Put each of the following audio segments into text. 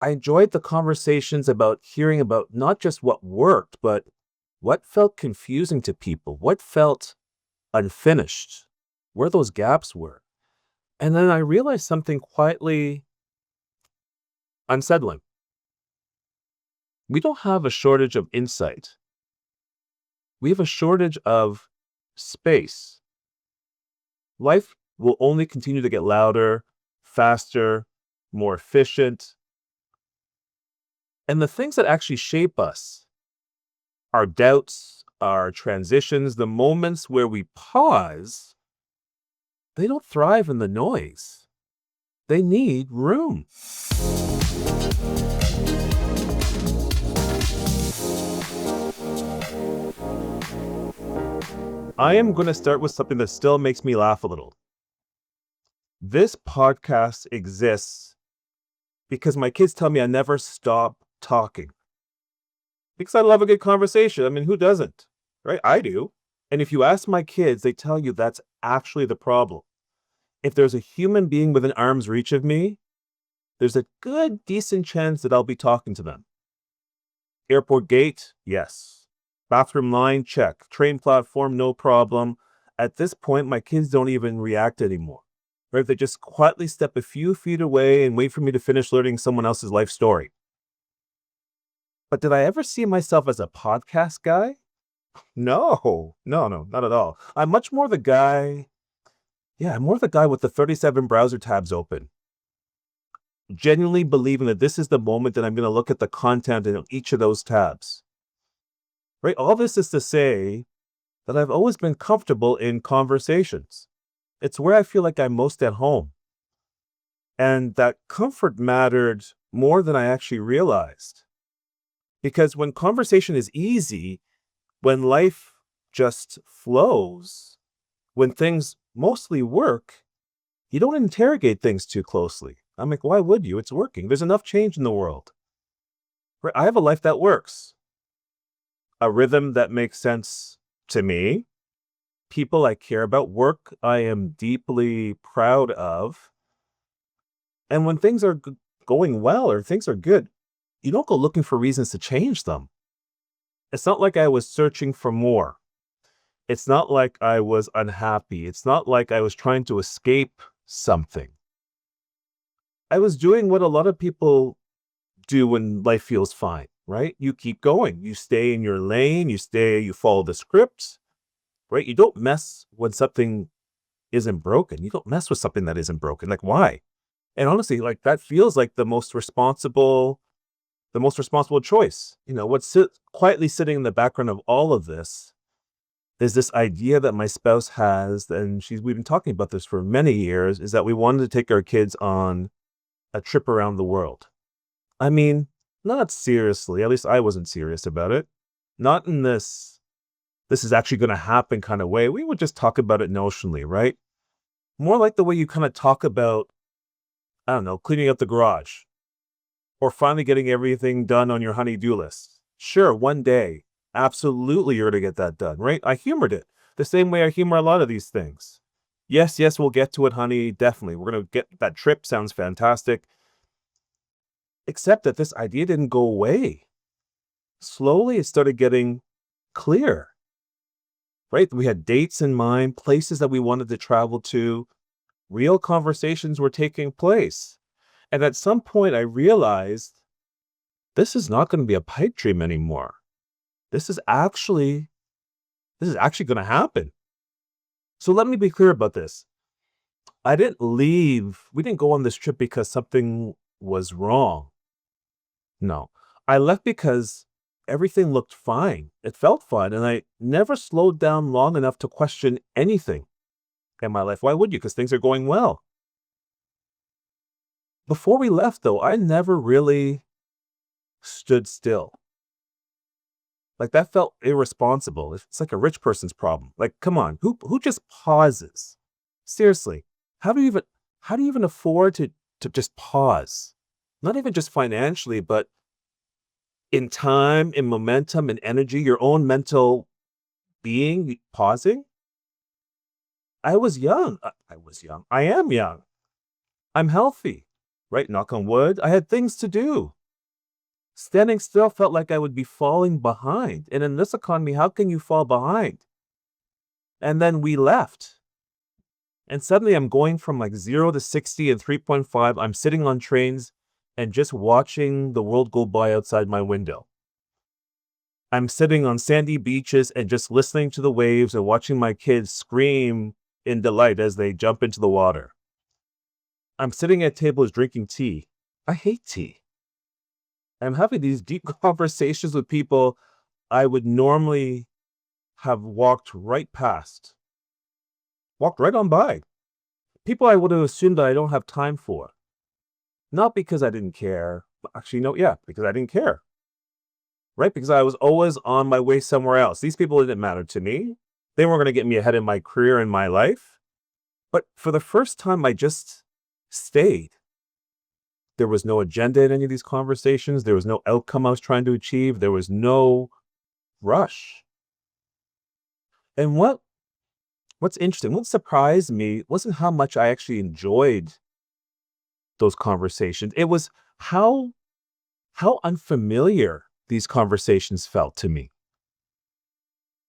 I enjoyed the conversations about hearing about not just what worked, but what felt confusing to people, what felt unfinished, where those gaps were. And then I realized something quietly unsettling. We don't have a shortage of insight. We have a shortage of space. Life will only continue to get louder, faster, more efficient. And the things that actually shape us, our doubts, our transitions, the moments where we pause, they don't thrive in the noise. They need room. I am going to start with something that still makes me laugh a little. This podcast exists because my kids tell me I never stop talking. Because I love a good conversation. I mean, who doesn't? Right? I do. And if you ask my kids, they tell you that's actually the problem. If there's a human being within arm's reach of me, there's a good, decent chance that I'll be talking to them. Airport gate, yes. Bathroom line, check. Train platform, no problem. At this point, my kids don't even react anymore. Right? They just quietly step a few feet away and wait for me to finish learning someone else's life story. But did I ever see myself as a podcast guy? No, not at all. I'm much more the guy. Yeah, I'm more the guy with the 37 browser tabs open, genuinely believing that this is the moment that I'm going to look at the content in each of those tabs. Right? All this is to say that I've always been comfortable in conversations. It's where I feel like I'm most at home. And that comfort mattered more than I actually realized. Because when conversation is easy, when life just flows, when things mostly work, you don't interrogate things too closely. I'm like, why would you? It's working. There's enough change in the world. Right? I have a life that works, a rhythm that makes sense to me, people I care about, work I am deeply proud of. And when things are going well or things are good, you don't go looking for reasons to change them. It's not like I was searching for more. It's not like I was unhappy. It's not like I was trying to escape something. I was doing what a lot of people do when life feels fine, right? You keep going. You stay in your lane. You follow the script, right? You don't mess when something isn't broken. You don't mess with something that isn't broken. Like, why? And honestly, like that feels like the most responsible choice. Quietly sitting in the background of all of this is this idea that my spouse has, and we've been talking about this for many years, is that we wanted to take our kids on a trip around the world. I mean, not seriously. At least I wasn't serious about it. Not in this is actually going to happen kind of way. We would just talk about it notionally, right? More like the way you kind of talk about, I don't know, cleaning up the garage or finally getting everything done on your honey-do list. Sure, one day, absolutely you're going to get that done, right? I humored it the same way I humor a lot of these things. Yes, we'll get to it, honey. Definitely. We're going to get that trip. Sounds fantastic. Except that this idea didn't go away. Slowly, it started getting clear, right? We had dates in mind, places that we wanted to travel to, real conversations were taking place. And at some point, I realized this is not going to be a pipe dream anymore. This is actually going to happen. So let me be clear about this. We didn't go on this trip because something was wrong. No, I left because everything looked fine. It felt fine. And I never slowed down long enough to question anything in my life. Why would you? Because things are going well. Before we left, though, I never really stood still. Like that felt irresponsible. It's like a rich person's problem. Like, come on, who just pauses? Seriously, how do you even afford to just pause? Not even just financially, but in time, in momentum, in energy, your own mental being pausing. I was young. I was young. I am young. I'm healthy. right? Knock on wood. I had things to do. Standing still felt like I would be falling behind. And in this economy, how can you fall behind? And then we left. And suddenly I'm going from like 0 to 60 in 3.5. I'm sitting on trains and just watching the world go by outside my window. I'm sitting on sandy beaches and just listening to the waves and watching my kids scream in delight as they jump into the water. I'm sitting at tables drinking tea. I hate tea. I'm having these deep conversations with people I would normally have walked right past, walked right on by. People I would have assumed that I don't have time for. Not because I didn't care. Actually, no, yeah, because I didn't care. Right? Because I was always on my way somewhere else. These people didn't matter to me. They weren't going to get me ahead in my career and my life. But for the first time, I just stayed. There was no agenda in any of these conversations. There was no outcome I was trying to achieve. There was no rush. And what's interesting, what surprised me wasn't how much I actually enjoyed those conversations. It was how unfamiliar these conversations felt to me.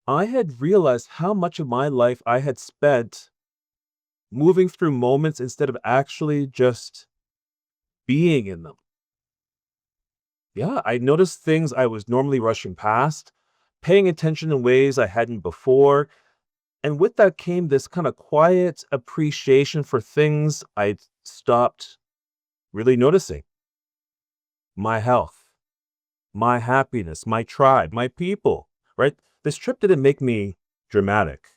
I had realized how much of my life I had spent moving through moments instead of actually just being in them. Yeah, I noticed things I was normally rushing past, paying attention in ways I hadn't before. And with that came this kind of quiet appreciation for things I'd stopped really noticing. My health, my happiness, my tribe, my people, right? This trip didn't make me dramatic.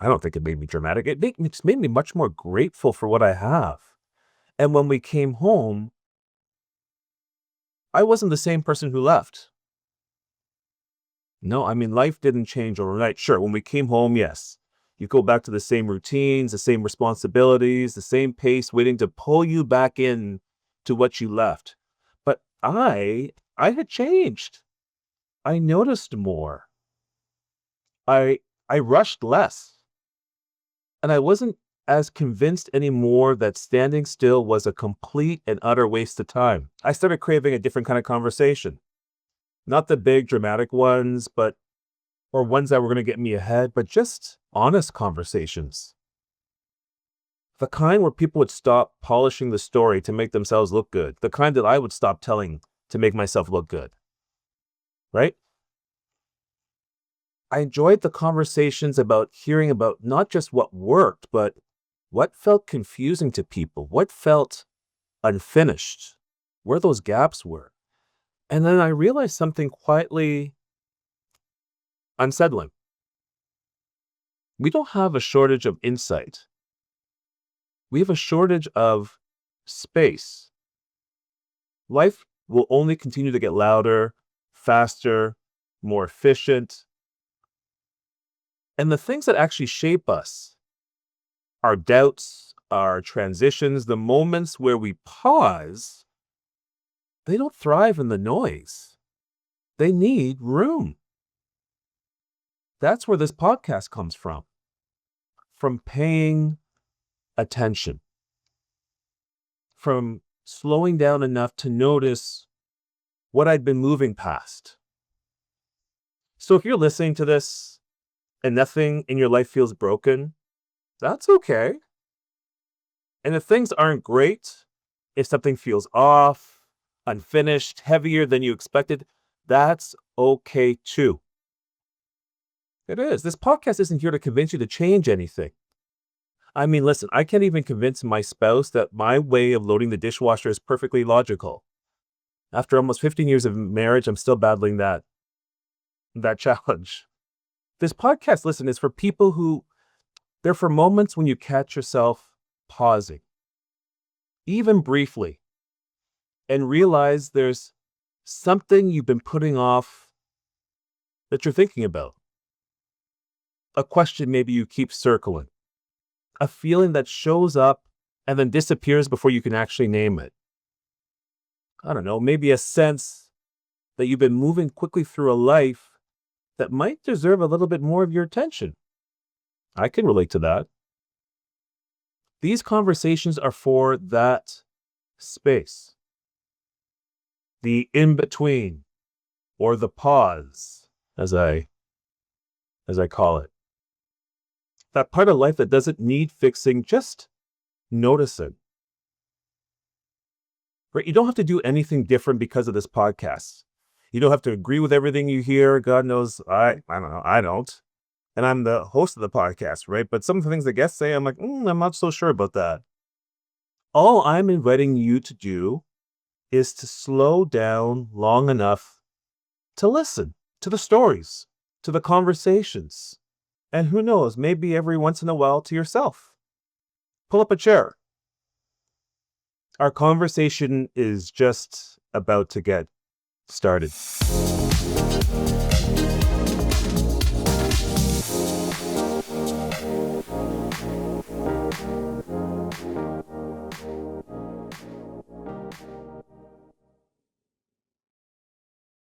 I don't think it made me dramatic. It made me much more grateful for what I have. And when we came home, I wasn't the same person who left. No, I mean, life didn't change overnight. Sure, when we came home, yes, you go back to the same routines, the same responsibilities, the same pace, waiting to pull you back in to what you left. But I had changed. I noticed more. I rushed less. And I wasn't as convinced anymore that standing still was a complete and utter waste of time. I started craving a different kind of conversation. Not the big dramatic ones, or ones that were going to get me ahead, but just honest conversations. The kind where people would stop polishing the story to make themselves look good. The kind that I would stop telling to make myself look good. Right? I enjoyed the conversations about hearing about not just what worked, but what felt confusing to people, what felt unfinished, where those gaps were. And then I realized something quietly unsettling. We don't have a shortage of insight. We have a shortage of space. Life will only continue to get louder, faster, more efficient. And the things that actually shape us, our doubts, our transitions, the moments where we pause, they don't thrive in the noise. They need room. That's where this podcast comes from paying attention, from slowing down enough to notice what I'd been moving past. So if you're listening to this and nothing in your life feels broken, that's okay. And if things aren't great, if something feels off, unfinished, heavier than you expected, that's okay too. It is. This podcast isn't here to convince you to change anything. I mean, listen, I can't even convince my spouse that my way of loading the dishwasher is perfectly logical. After almost 15 years of marriage, I'm still battling that challenge. This podcast, listen, is for people they're for moments when you catch yourself pausing, even briefly, and realize there's something you've been putting off that you're thinking about. A question maybe you keep circling. A feeling that shows up and then disappears before you can actually name it. I don't know, maybe a sense that you've been moving quickly through a life that might deserve a little bit more of your attention. I can relate to that. These conversations are for that space, the in-between, or the pause, as I call it. That part of life that doesn't need fixing, just notice it. Right? You don't have to do anything different because of this podcast. You don't have to agree with everything you hear. God knows I don't know. I don't. And I'm the host of the podcast, right? But some of the things the guests say, I'm like, I'm not so sure about that. All I'm inviting you to do is to slow down long enough to listen to the stories, to the conversations. And who knows, maybe every once in a while to yourself. Pull up a chair. Our conversation is just about to get started.